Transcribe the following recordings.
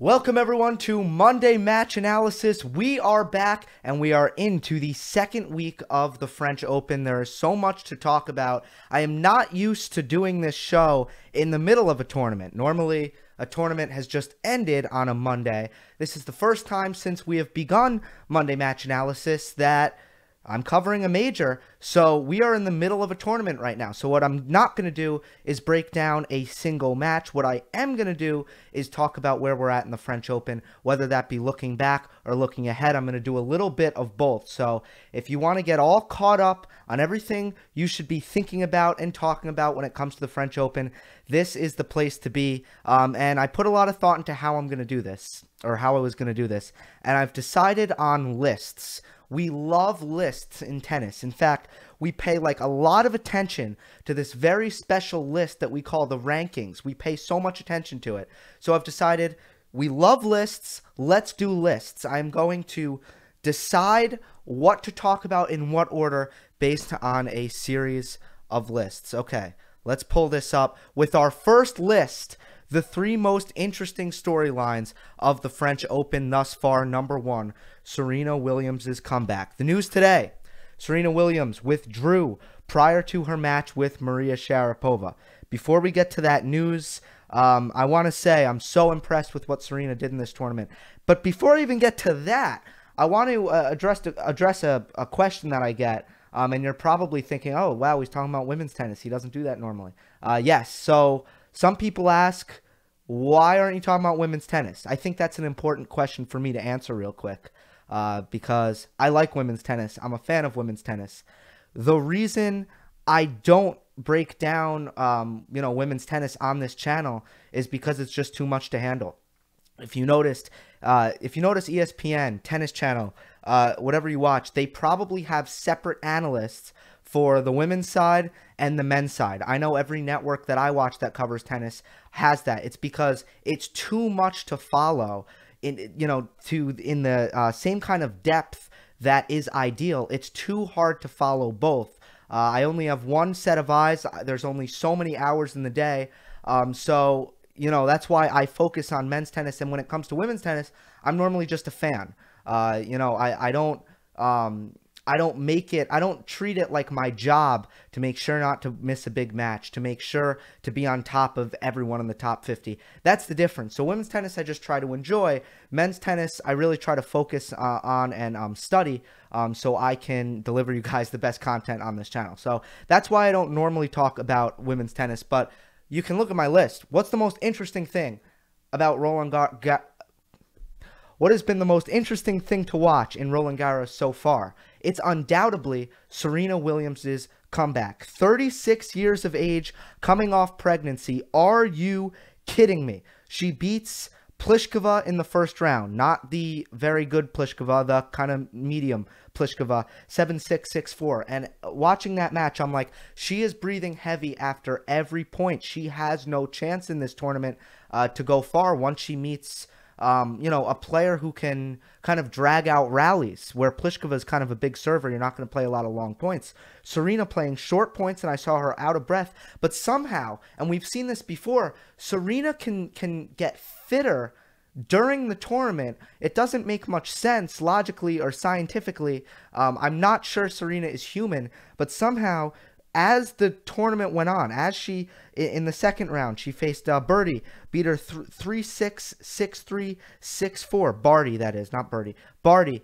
Welcome everyone to Monday Match Analysis. We are back and we are into the second week of the French Open. There is so much to talk about. I am not used to doing this show in the middle of a tournament. Normally, a tournament has just ended on a Monday. This is the first time since we have begun Monday Match Analysis that I'm covering a major, so we are in the middle of a tournament right now. So what I'm not going to do is break down a single match. What I am going to do is talk about where we're at in the French Open, whether that be looking back or looking ahead. I'm going to do a little bit of both. So if you want to get all caught up on everything you should be thinking about and talking about when it comes to the French Open, this is the place to be. And I put a lot of thought into how I'm going to do this, or how I was going to do this. And I've decided on lists. We love lists in tennis. In fact, we pay like a lot of attention to this very special list that we call the rankings. We pay so much attention to it. So I've decided we love lists. Let's do lists. I'm going to decide what to talk about in what order based on a series of lists. Okay, let's pull this up with our first list. The three most interesting storylines of the French Open thus far. Number one, Serena Williams' comeback. The news today, Serena Williams withdrew prior to her match with Maria Sharapova. Before we get to that news, I want to say I'm so impressed with what Serena did in this tournament. But before I even get to that, I want to address a question that I get. And you're probably thinking, oh, wow, he's talking about women's tennis. He doesn't do that normally. Yes, so some people ask, why aren't you talking about women's tennis? I think that's an important question for me to answer real quick because I like women's tennis. I'm a fan of women's tennis. The reason I don't break down, women's tennis on this channel is because it's just too much to handle. If you notice ESPN, Tennis Channel, whatever you watch, they probably have separate analysts for the women's side and the men's side. I know every network that I watch that covers tennis has that. It's because it's too much to follow in the same kind of depth that is ideal. It's too hard to follow both. I only have one set of eyes. There's only so many hours in the day. So that's why I focus on men's tennis. And when it comes to women's tennis, I'm normally just a fan. I don't treat it like my job to make sure not to miss a big match, to make sure to be on top of everyone in the top 50. That's the difference. So women's tennis, I just try to enjoy. Men's tennis, I really try to focus on and study so I can deliver you guys the best content on this channel. So that's why I don't normally talk about women's tennis, but you can look at my list. What's the most interesting thing about Roland Garros? What has been the most interesting thing to watch in Roland Garros so far? It's undoubtedly Serena Williams' comeback. 36 years of age, coming off pregnancy. Are you kidding me? She beats Pliskova in the first round. Not the very good Pliskova, the kind of medium Pliskova. 7-6, 6-4. And watching that match, I'm like, she is breathing heavy after every point. She has no chance in this tournament to go far once she meets a player who can kind of drag out rallies, where Pliskova is kind of a big server. You're not going to play a lot of long points. Serena playing short points, and I saw her out of breath. But somehow, and we've seen this before, Serena can get fitter during the tournament. It doesn't make much sense logically or scientifically. I'm not sure Serena is human, but somehow, as the tournament went on, as she, in the second round, she faced Birdie, beat her 3-6, 6-3, 6-4. Barty, that is, not Birdie. Barty,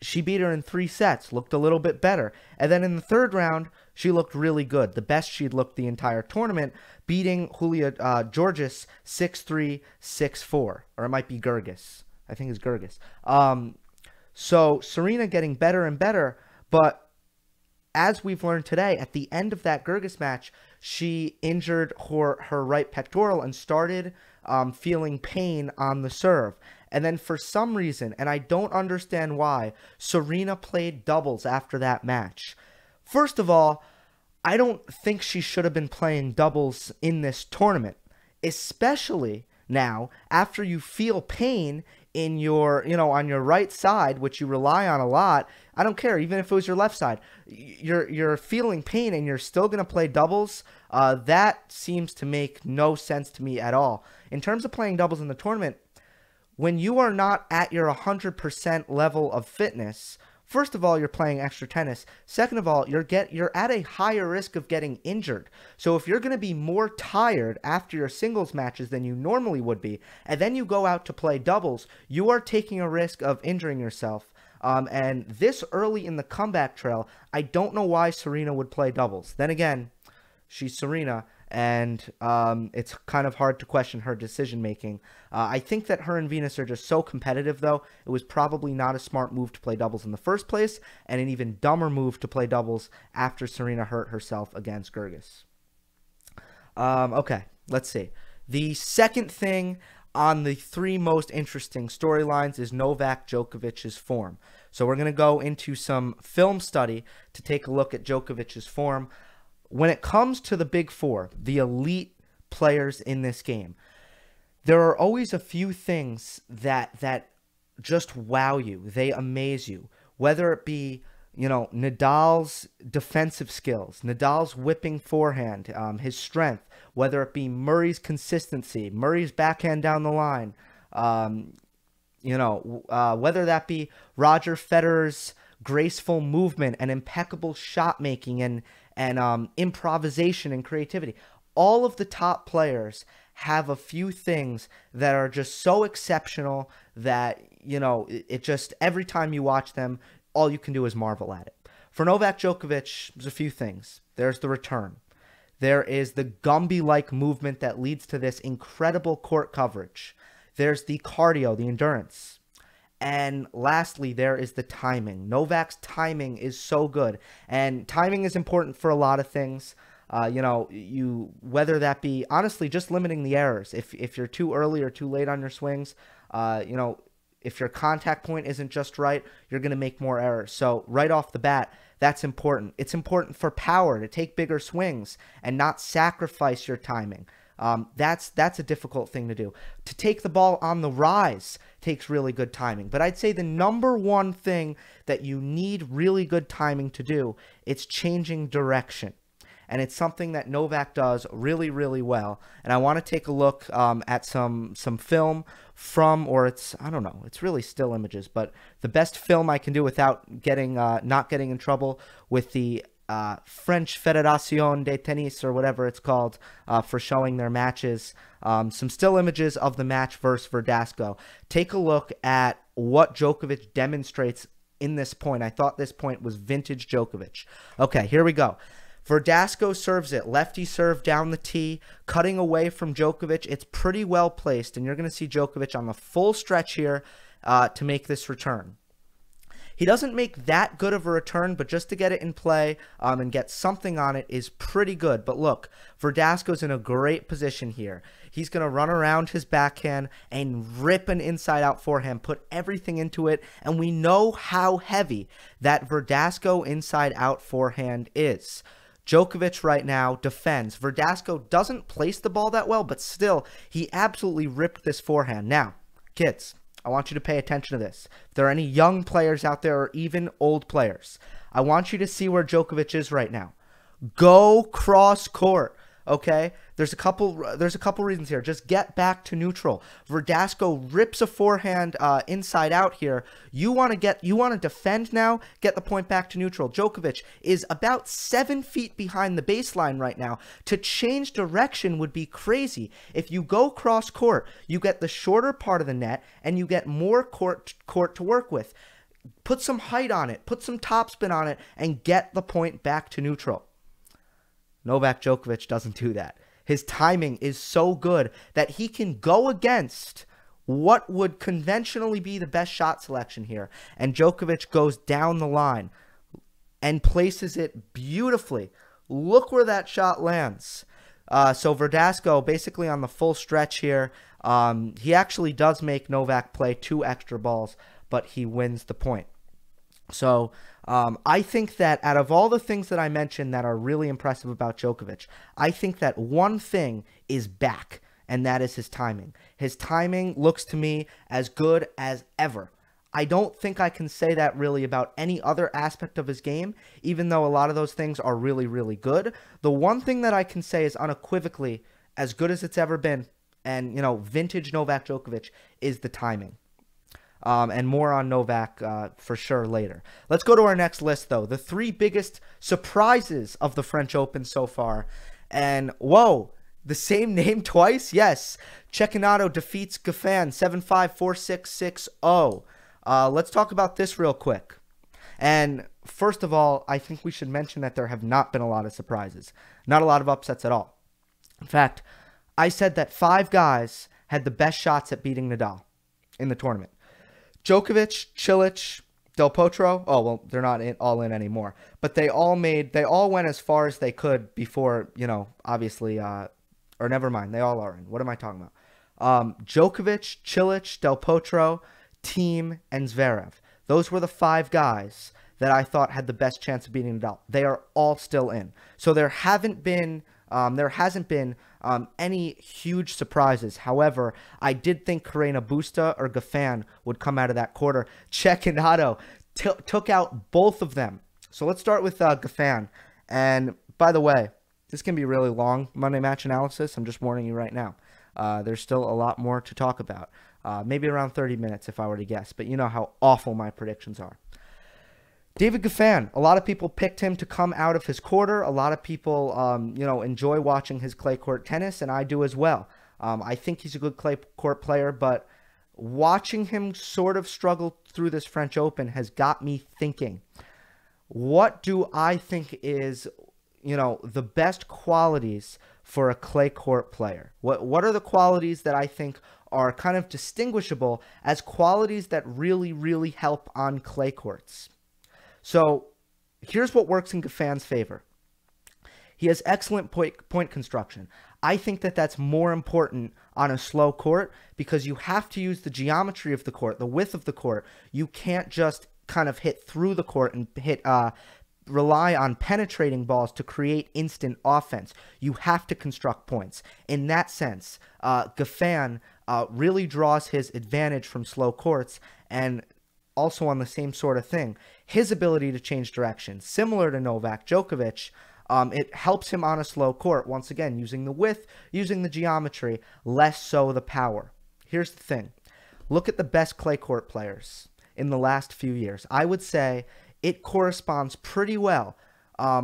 she beat her in 3 sets, looked a little bit better. And then in the third round, she looked really good. The best she'd looked the entire tournament, beating Julia Georgis 6-3, 6-4. Or it might be Gergis. I think it's Gergis. So Serena getting better and better, but as we've learned today, at the end of that Gergis match, she injured her right pectoral and started feeling pain on the serve. And then for some reason, and I don't understand why, Serena played doubles after that match. First of all, I don't think she should have been playing doubles in this tournament, especially now after you feel pain in your, on your right side, which you rely on a lot. I don't care, even if it was your left side, you're feeling pain and you're still going to play doubles. That seems to make no sense to me at all. In terms of playing doubles in the tournament, when you are not at your 100% level of fitness, first of all, you're playing extra tennis. Second of all, you're at a higher risk of getting injured. So if you're going to be more tired after your singles matches than you normally would be, and then you go out to play doubles, you are taking a risk of injuring yourself. And this early in the comeback trail, I don't know why Serena would play doubles. Then again, she's Serena, and it's kind of hard to question her decision-making. I think that her and Venus are just so competitive, though. It was probably not a smart move to play doubles in the first place, and an even dumber move to play doubles after Serena hurt herself against Gerges. Okay, let's see. The second thing on the three most interesting storylines is Novak Djokovic's form. So we're going to go into some film study to take a look at Djokovic's form. When it comes to the big four, the elite players in this game, there are always a few things that just wow you. They amaze you. Whether it be, Nadal's defensive skills, Nadal's whipping forehand, his strength, whether it be Murray's consistency, Murray's backhand down the line, whether that be Roger Federer's graceful movement and impeccable shot making and improvisation and creativity. All of the top players have a few things that are just so exceptional that, it just, every time you watch them, all you can do is marvel at it. For Novak Djokovic, there's a few things. There's the return. There is the Gumby-like movement that leads to this incredible court coverage. There's the cardio, the endurance. And lastly, there is the timing. Novak's timing is so good. And timing is important for a lot of things. Whether that be, honestly, just limiting the errors. If you're too early or too late on your swings, if your contact point isn't just right, you're going to make more errors. So right off the bat, that's important. It's important for power to take bigger swings and not sacrifice your timing. That's a difficult thing to do. To take the ball on the rise takes really good timing. But I'd say the number one thing that you need really good timing to do, it's changing direction. And it's something that Novak does really, really well. And I want to take a look at some film from, or it's really still images, but the best film I can do without not getting in trouble with the French Fédération de Tennis, or whatever it's called, for showing their matches. Some still images of the match versus Verdasco. Take a look at what Djokovic demonstrates in this point. I thought this point was vintage Djokovic. Okay, here we go. Verdasco serves it. Lefty serve down the tee, cutting away from Djokovic. It's pretty well placed, and you're going to see Djokovic on the full stretch here to make this return. He doesn't make that good of a return, but just to get it in play and get something on it is pretty good. But look, Verdasco's in a great position here. He's going to run around his backhand and rip an inside-out forehand, put everything into it, and we know how heavy that Verdasco inside-out forehand is. Djokovic right now defends. Verdasco doesn't place the ball that well, but still, he absolutely ripped this forehand. Now, kids, I want you to pay attention to this. If there are any young players out there or even old players, I want you to see where Djokovic is right now. Go cross court, okay? There's a couple reasons here. Just get back to neutral. Verdasco rips a forehand inside out here. You want to defend now, get the point back to neutral. Djokovic is about 7 feet behind the baseline right now. To change direction would be crazy. If you go cross court, you get the shorter part of the net and you get more court to work with. Put some height on it, put some topspin on it, and get the point back to neutral. Novak Djokovic doesn't do that. His timing is so good that he can go against what would conventionally be the best shot selection here. And Djokovic goes down the line and places it beautifully. Look where that shot lands. So Verdasco, basically on the full stretch here, he actually does make Novak play 2 extra balls, but he wins the point. So I think that out of all the things that I mentioned that are really impressive about Djokovic, I think that one thing is back. and that is his timing. His timing looks to me as good as ever. I don't think I can say that really about any other aspect of his game, even though a lot of those things are really, really good. The one thing that I can say is unequivocally as good as it's ever been, and, you know, vintage Novak Djokovic, is the timing. And more on Novak for sure later. Let's go to our next list, though. The 3 biggest surprises of the French Open so far. And, whoa, the same name twice? Yes. Checchinato defeats Goffin 7-5, 4-6, 6-0. Let's talk about this real quick. And first of all, I think we should mention that there have not been a lot of surprises. Not a lot of upsets at all. In fact, I said that 5 guys had the best shots at beating Nadal in the tournament. Djokovic, Cilic, Del Potro. Oh, well, they're not all in anymore. But they all went as far as they could before, you know, obviously, or never mind. They all are in. What am I talking about? Djokovic, Cilic, Del Potro, Thiem, and Zverev. Those were the 5 guys that I thought had the best chance of beating Nadal. They are all still in. So there hasn't been any huge surprises. However, I did think Carreno Busta or Goffin would come out of that quarter. Checchinato took out both of them. So let's start with Goffin. And by the way, this can be really long Monday match analysis. I'm just warning you right now. There's still a lot more to talk about. Maybe around 30 minutes if I were to guess. But you know how awful my predictions are. David Goffin, a lot of people picked him to come out of his quarter. A lot of people, enjoy watching his clay court tennis, and I do as well. I think he's a good clay court player, but watching him sort of struggle through this French Open has got me thinking, what do I think is, the best qualities for a clay court player? What are the qualities that I think are kind of distinguishable as qualities that really, really help on clay courts? So here's what works in Goffin's favor. He has excellent point construction. I think that that's more important on a slow court because you have to use the geometry of the court, the width of the court. You can't just kind of hit through the court and rely on penetrating balls to create instant offense. You have to construct points. In that sense, Goffin really draws his advantage from slow courts, and also on the same sort of thing, his ability to change direction, similar to Novak Djokovic, it helps him on a slow court, once again, using the width, using the geometry, less so the power. Here's the thing. Look at the best clay court players in the last few years. I would say it corresponds pretty well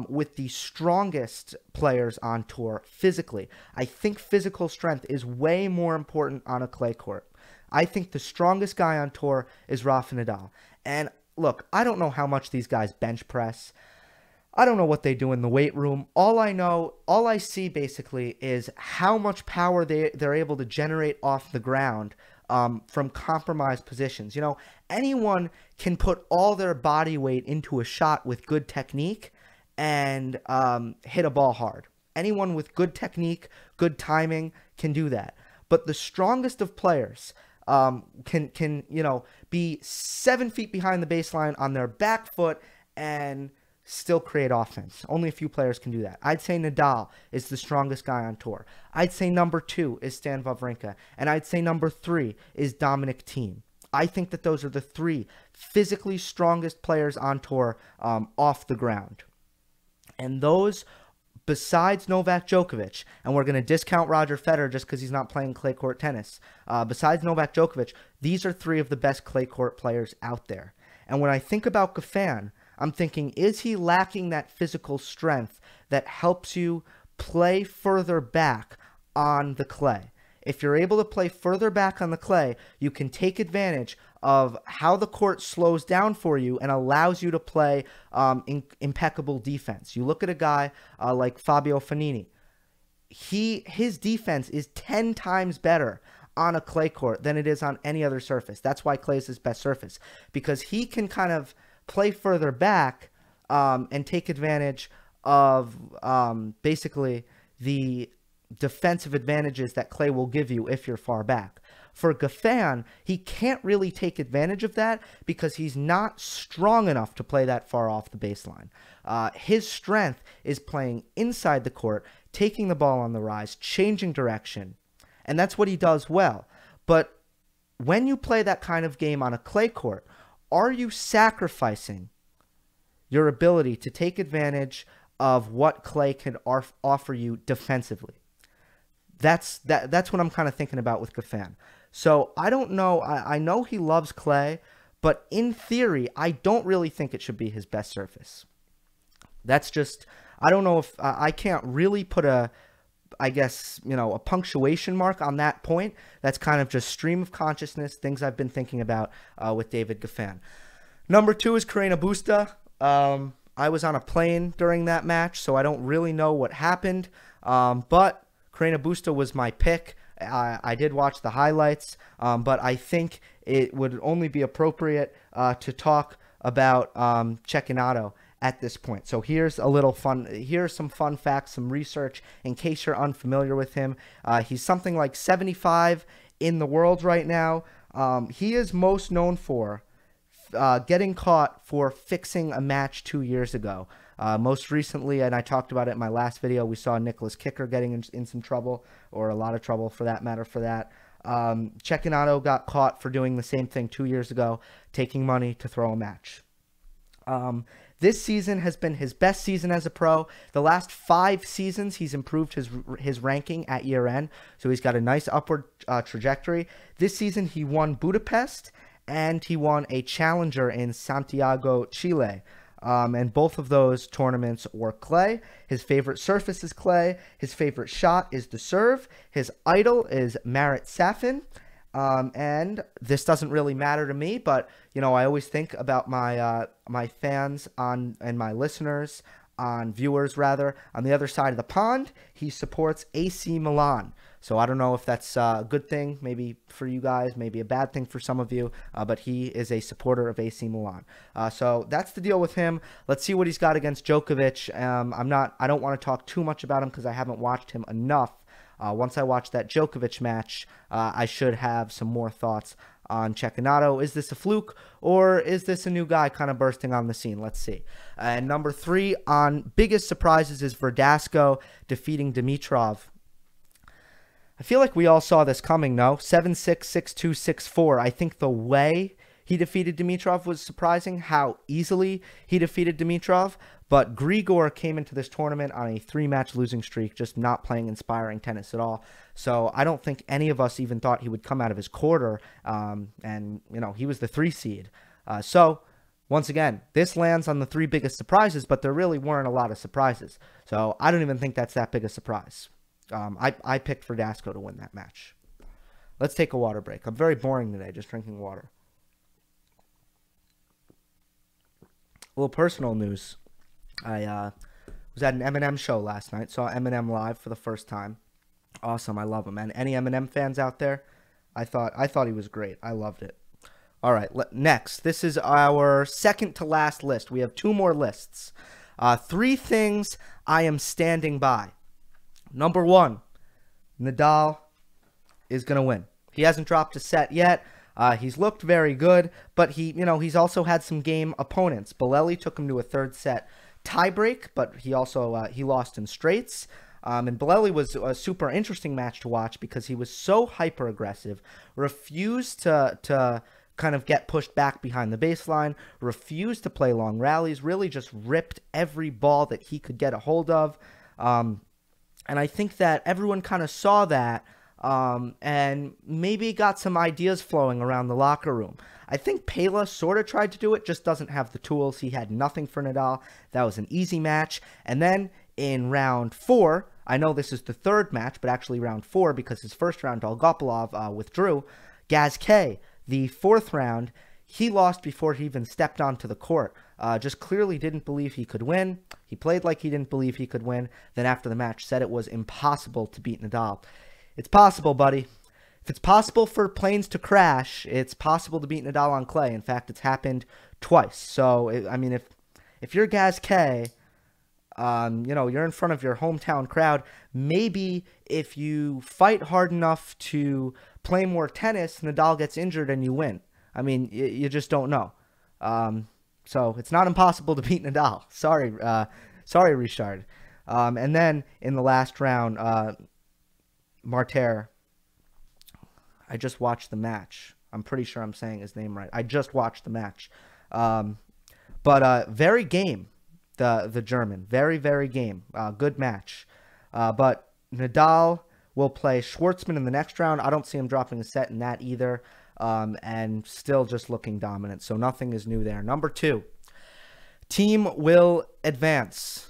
with the strongest players on tour physically. I think physical strength is way more important on a clay court. I think the strongest guy on tour is Rafa Nadal. And look, I don't know how much these guys bench press. I don't know what they do in the weight room. All I see basically is how much power they're able to generate off the ground from compromised positions. Anyone can put all their body weight into a shot with good technique and hit a ball hard. Anyone with good technique, good timing can do that. But the strongest of players can be 7 feet behind the baseline on their back foot and still create offense. Only a few players can do that. I'd say Nadal is the strongest guy on tour. I'd say number 2 is Stan Wawrinka, and I'd say number 3 is Dominic Thiem. I think that those are the 3 physically strongest players on tour off the ground. And those, besides Novak Djokovic, and we're going to discount Roger Federer just because he's not playing clay court tennis, besides Novak Djokovic, these are 3 of the best clay court players out there. And when I think about Goffin, I'm thinking, is he lacking that physical strength that helps you play further back on the clay? If you're able to play further back on the clay, you can take advantage of how the court slows down for you and allows you to play impeccable defense. You look at a guy like Fabio Fognini. His defense is 10 times better on a clay court than it is on any other surface. That's why clay is his best surface, because he can kind of play further back and take advantage of basically the defensive advantages that clay will give you if you're far back. For Goffin, he can't really take advantage of that because he's not strong enough to play that far off the baseline. His strength is playing inside the court, taking the ball on the rise, changing direction, and that's what he does well. But when you play that kind of game on a clay court, are you sacrificing your ability to take advantage of what clay can offer you defensively? That's what I'm kind of thinking about with Goffin. So I don't know. I know he loves clay, but in theory, I don't really think it should be his best surface. That's just, I don't know if I can't really put a punctuation mark on that point. That's kind of just stream of consciousness, things I've been thinking about with David Goffin. Number 2 is Carreno Busta. I was on a plane during that match, so I don't really know what happened. But Carreno Busta was my pick. I did watch the highlights, but I think it would only be appropriate to talk about Cecchinato at this point. So here's some fun facts, some research in case you're unfamiliar with him. He's something like 75 in the world right now. He is most known for getting caught for fixing a match 2 years ago. Most recently, and I talked about it in my last video, we saw Nicholas Kicker getting in some trouble, or a lot of trouble for that matter for that. Checchinato got caught for doing the same thing 2 years ago, taking money to throw a match. This season has been his best season as a pro. The last 5 seasons, he's improved his ranking at year end, so he's got a nice upward trajectory. This season, he won Budapest, and he won a challenger in Santiago, Chile. And both of those tournaments were clay. His favorite surface is clay. His favorite shot is the serve. His idol is Marat Safin. And this doesn't really matter to me, but I always think about my fans and my listeners, viewers rather, on the other side of the pond. He supports AC Milan. So I don't know if that's a good thing, maybe for you guys, maybe a bad thing for some of you, but he is a supporter of AC Milan. So that's the deal with him. Let's see what he's got against Djokovic. I don't want to talk too much about him because I haven't watched him enough. Once I watch that Djokovic match, I should have some more thoughts on Cecchinato. Is this a fluke, or is this a new guy kind of bursting on the scene? Let's see. And number 3 on biggest surprises is Verdasco defeating Dimitrov. I feel like we all saw this coming, no? 7-6, 6-2, 6-4. I think the way he defeated Dimitrov was surprising, how easily he defeated Dimitrov. But Grigor came into this tournament on a 3-match losing streak, just not playing inspiring tennis at all. So I don't think any of us even thought he would come out of his quarter. And he was the 3 seed. So once again, this lands on the 3 biggest surprises, but there really weren't a lot of surprises. So I don't even think that's that big a surprise. I picked Verdasco to win that match. Let's take a water break. I'm very boring today, just drinking water. A little personal news. I was at an Eminem show last night. Saw Eminem live for the first time. Awesome, I love him. And any Eminem fans out there? I thought he was great. I loved it. All right, next. This is our second to last list. We have 2 more lists. 3 things I am standing by. Number 1, Nadal is going to win. He hasn't dropped a set yet. He's looked very good, but he's also had some game opponents. Bolelli took him to a 3rd set tiebreak, but he also he lost in straights. And Bolelli was a super interesting match to watch because he was so hyper aggressive, refused to kind of get pushed back behind the baseline, refused to play long rallies, really just ripped every ball that he could get a hold of. And I think that everyone kind of saw that and maybe got some ideas flowing around the locker room. I think Pela sort of tried to do it, just doesn't have the tools. He had nothing for Nadal. That was an easy match. And then in round 4, I know this is the 3rd match, but actually round 4 because his first round, Dolgopolov withdrew. Gasquet, the 4th round, he lost before he even stepped onto the court. Just clearly didn't believe he could win. He played like he didn't believe he could win. Then after the match said it was impossible to beat Nadal. It's possible, buddy. If it's possible for planes to crash, it's possible to beat Nadal on clay. In fact, it's happened twice. So, if you're Gasquet, you're in front of your hometown crowd. Maybe if you fight hard enough to play more tennis, Nadal gets injured and you win. You just don't know. So it's not impossible to beat Nadal. Sorry, Richard. And then in the last round, Marter I just watched the match. I'm pretty sure I'm saying his name right. I just watched the match. But very game, the German. Very, very game. Good match. But Nadal will play Schwartzman in the next round. I don't see him dropping a set in that either. And still just looking dominant. So nothing is new there. Number 2, Thiem will advance.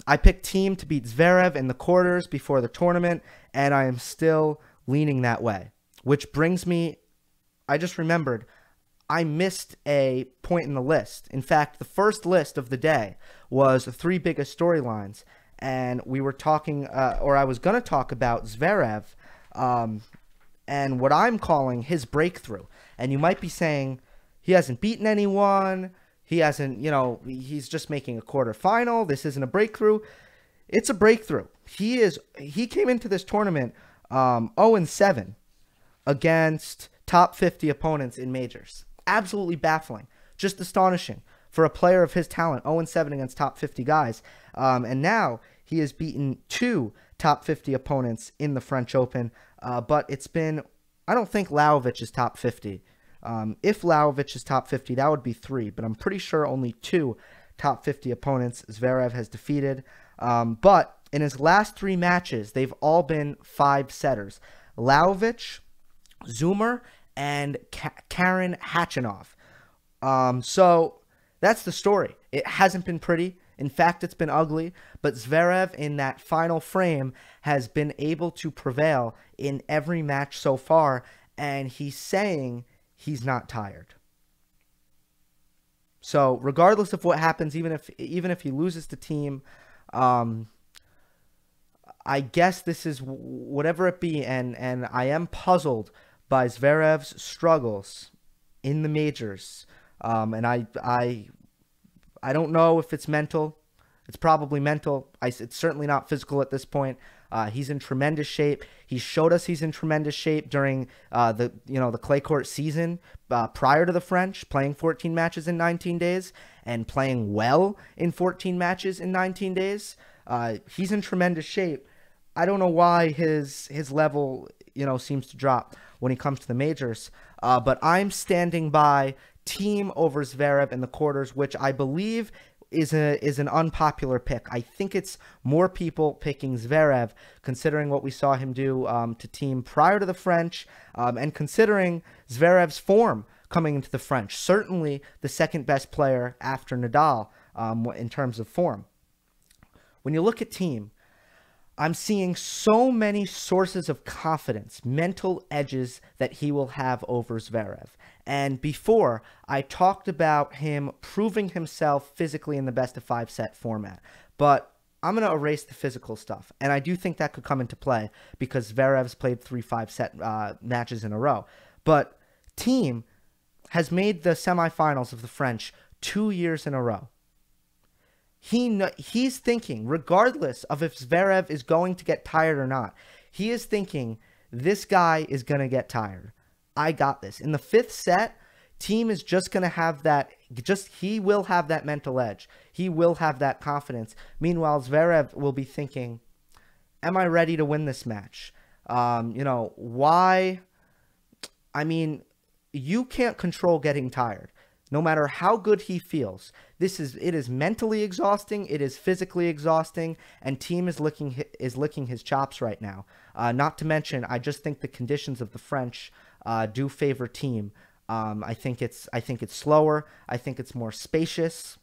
I picked Thiem to beat Zverev in the quarters before the tournament, and I am still leaning that way. Which brings me, I just remembered, I missed a point in the list. In fact, the first list of the day was the 3 biggest storylines, and we were talking, or I was going to talk about Zverev, and what I'm calling his breakthrough. And you might be saying, he hasn't beaten anyone, he hasn't, he's just making a quarterfinal, this isn't a breakthrough. It's a breakthrough. He came into this tournament 0-7 against top 50 opponents in majors. Absolutely baffling. Just astonishing for a player of his talent. 0-7 against top 50 guys. And now he has beaten 2 top 50 opponents in the French Open. But it's been, I don't think Lajovic is top 50. If Lajovic is top 50, that would be 3. But I'm pretty sure only 2 top 50 opponents Zverev has defeated. But in his last 3 matches, they've all been 5-setters. Lajovic, Zoomer, and Karen Khachanov. So that's the story. It hasn't been pretty. In fact, it's been ugly. But Zverev, in that final frame, has been able to prevail in every match so far. And he's saying he's not tired. So regardless of what happens, even if he loses the Thiem, I guess this is whatever it be, and I am puzzled by Zverev's struggles in the majors, and I don't know if it's mental. It's probably mental. It's certainly not physical at this point. He's in tremendous shape. He showed us he's in tremendous shape during the clay court season prior to the French, playing 14 matches in 19 days and playing well in 14 matches in 19 days. He's in tremendous shape. I don't know why his level seems to drop when he comes to the majors. But I'm standing by Thiem over Zverev in the quarters, which I believe is an unpopular pick. I think it's more people picking Zverev, considering what we saw him do to Thiem prior to the French, and considering Zverev's form coming into the French. Certainly the second best player after Nadal in terms of form. When you look at Thiem, I'm seeing so many sources of confidence, mental edges that he will have over Zverev. And before, I talked about him proving himself physically in the best-of-5 set format. But I'm going to erase the physical stuff. And I do think that could come into play because Zverev's played 3 5-set matches in a row. But Thiem has made the semifinals of the French 2 years in a row. He's thinking, regardless of if Zverev is going to get tired or not, he is thinking, this guy is going to get tired. I got this. In the 5th set, Thiem is just going to have that, he will have that mental edge. He will have that confidence. Meanwhile, Zverev will be thinking, am I ready to win this match? Why? I mean, you can't control getting tired. No matter how good he feels, it is mentally exhausting, it is physically exhausting, and Thiem is licking his chops right now. Not to mention, I just think the conditions of the French do favor Thiem. I think it's slower. I think it's more spacious,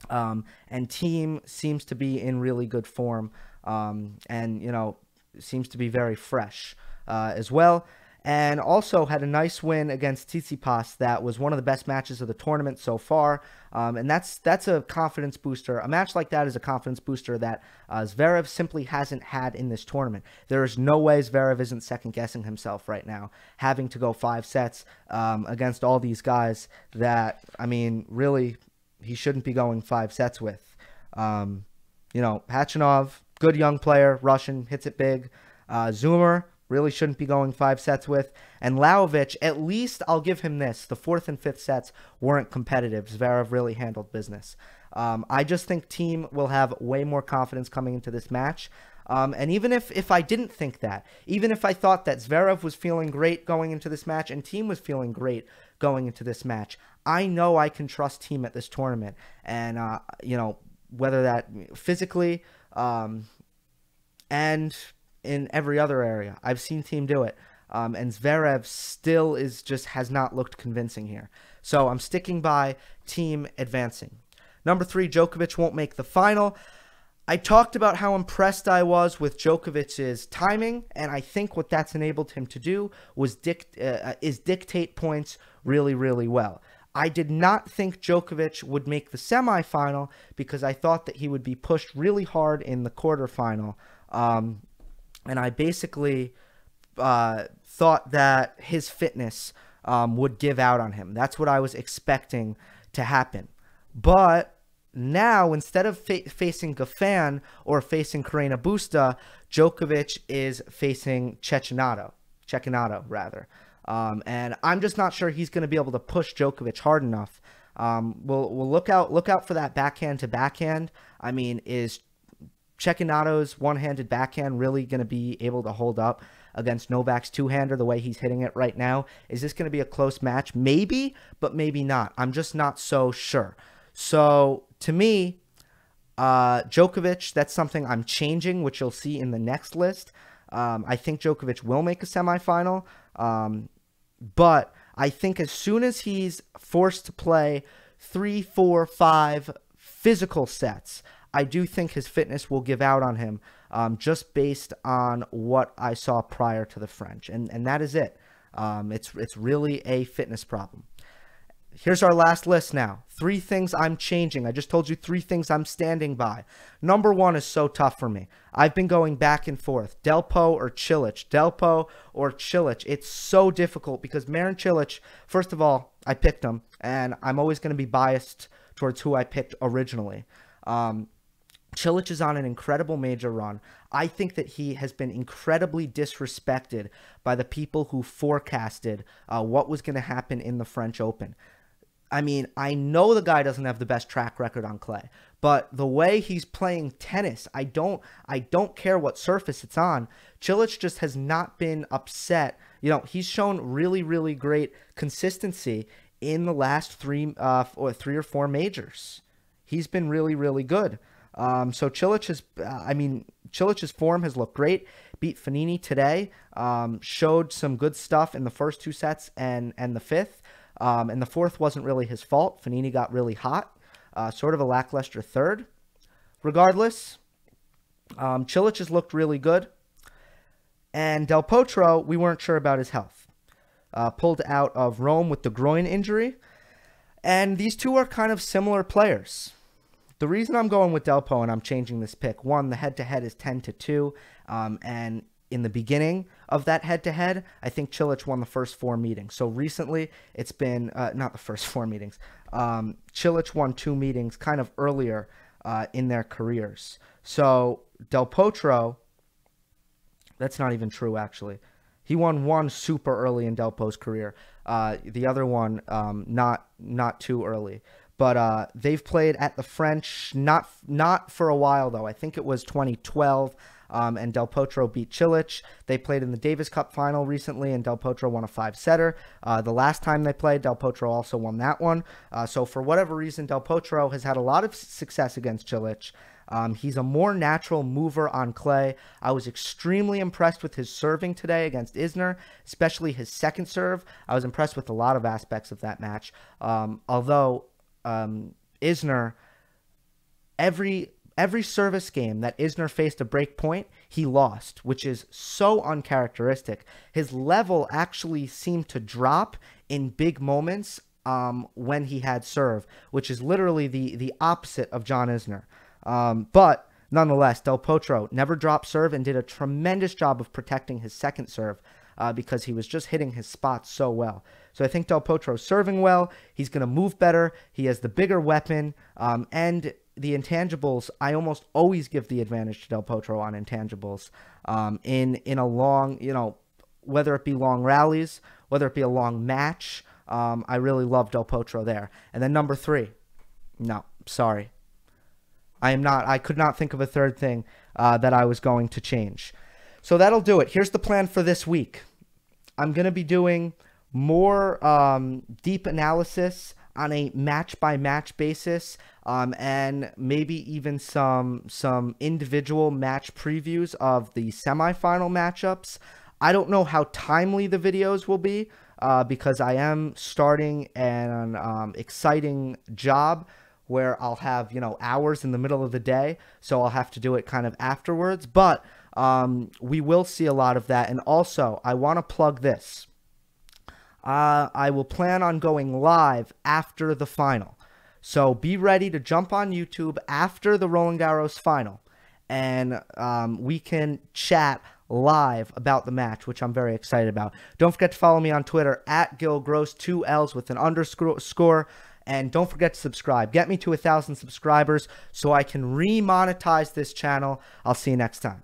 and Thiem seems to be in really good form, and seems to be very fresh as well. And also had a nice win against Tsitsipas that was one of the best matches of the tournament so far. And that's a confidence booster. A match like that is a confidence booster that Zverev simply hasn't had in this tournament. There is no way Zverev isn't second-guessing himself right now, having to go 5 sets against all these guys that, I mean, really, he shouldn't be going 5 sets with. Khachanov, good young player, Russian, hits it big. Zoomer, really shouldn't be going 5 sets with. And Lajovic, at least I'll give him this. The 4th and 5th sets weren't competitive. Zverev really handled business. I just think Thiem will have way more confidence coming into this match. And even if I didn't think that, even if I thought that Zverev was feeling great going into this match and Thiem was feeling great going into this match, I know I can trust Thiem at this tournament. And, whether that physically and in every other area, I've seen Thiem do it. And Zverev still has not looked convincing here. So I'm sticking by Thiem advancing. Number 3, Djokovic won't make the final. I talked about how impressed I was with Djokovic's timing, and I think what that's enabled him to do is dictate points really, really well. I did not think Djokovic would make the semifinal because I thought that he would be pushed really hard in the quarterfinal. And I basically thought that his fitness would give out on him. That's what I was expecting to happen. But now, instead of facing Goffin or facing Carreno Busta, Djokovic is facing Checchinato, and I'm just not sure he's going to be able to push Djokovic hard enough. We'll look out for that backhand to backhand. I mean, is Checchinato's one-handed backhand really going to be able to hold up against Novak's two-hander the way he's hitting it right now? Is this going to be a close match? Maybe, but maybe not. I'm just not so sure. So, to me, Djokovic, that's something I'm changing, which you'll see in the next list. I think Djokovic will make a semifinal, but I think as soon as he's forced to play 3, 4, 5 physical sets, I do think his fitness will give out on him, just based on what I saw prior to the French, and that is it. It's really a fitness problem. Here's our last list now. 3 things I'm changing. I just told you 3 things I'm standing by. Number 1 is so tough for me. I've been going back and forth. Delpo or Cilic. Delpo or Cilic. It's so difficult because Marin Cilic, first of all, I picked him, and I'm always going to be biased towards who I picked originally. Cilic is on an incredible major run. I think that he has been incredibly disrespected by the people who forecasted what was going to happen in the French Open. I mean, I know the guy doesn't have the best track record on clay, but the way he's playing tennis, I don't care what surface it's on. Cilic just has not been upset. He's shown really, really great consistency in the last 3 or 4 majors. He's been really, really good. So Cilic's form has looked great. Beat Fognini today. Showed some good stuff in the first 2 sets and the 5th. And the 4th wasn't really his fault. Fognini got really hot. Sort of a lackluster 3rd. Regardless, Cilic has looked really good. And Del Potro, we weren't sure about his health. Pulled out of Rome with the groin injury. And these two are kind of similar players. The reason I'm going with Delpo and I'm changing this pick, 1, the head-to-head is 10-2, and in the beginning of that head-to-head, I think Cilic won the first 4 meetings. So recently, it's been, not the first 4 meetings, Cilic won 2 meetings kind of earlier in their careers. So Del Potro, that's not even true, actually. He won 1 super early in Delpo's career. The other one, not too early. But they've played at the French, not for a while, though. I think it was 2012, and Del Potro beat Cilic. They played in the Davis Cup final recently, and Del Potro won a 5-setter. The last time they played, Del Potro also won that one. So for whatever reason, Del Potro has had a lot of success against Cilic. He's a more natural mover on clay. I was extremely impressed with his serving today against Isner, especially his second serve. I was impressed with a lot of aspects of that match, although Isner, every service game that Isner faced a break point, he lost, which is so uncharacteristic. His level actually seemed to drop in big moments when he had serve, which is literally the opposite of John Isner. But nonetheless, Del Potro never dropped serve and did a tremendous job of protecting his second serve. Because he was just hitting his spots so well. So I think Del Potro's serving well. He's going to move better. He has the bigger weapon. And the intangibles, I almost always give the advantage to Del Potro on intangibles. In a long, whether it be long rallies, whether it be a long match, I really love Del Potro there. And then number 3. No, sorry. I could not think of a third thing that I was going to change. So that'll do it. Here's the plan for this week. I'm going to be doing more deep analysis on a match-by-match basis, and maybe even some individual match previews of the semifinal matchups. I don't know how timely the videos will be, because I am starting an exciting job where I'll have, hours in the middle of the day, so I'll have to do it kind of afterwards. But we will see a lot of that. And also, I want to plug this. I will plan on going live after the final. So be ready to jump on YouTube after the Roland Garros final, and we can chat live about the match, which I'm very excited about. Don't forget to follow me on Twitter at Gill Gross, 2 L's with an underscore. And don't forget to subscribe. Get me to 1,000 subscribers so I can remonetize this channel. I'll see you next time.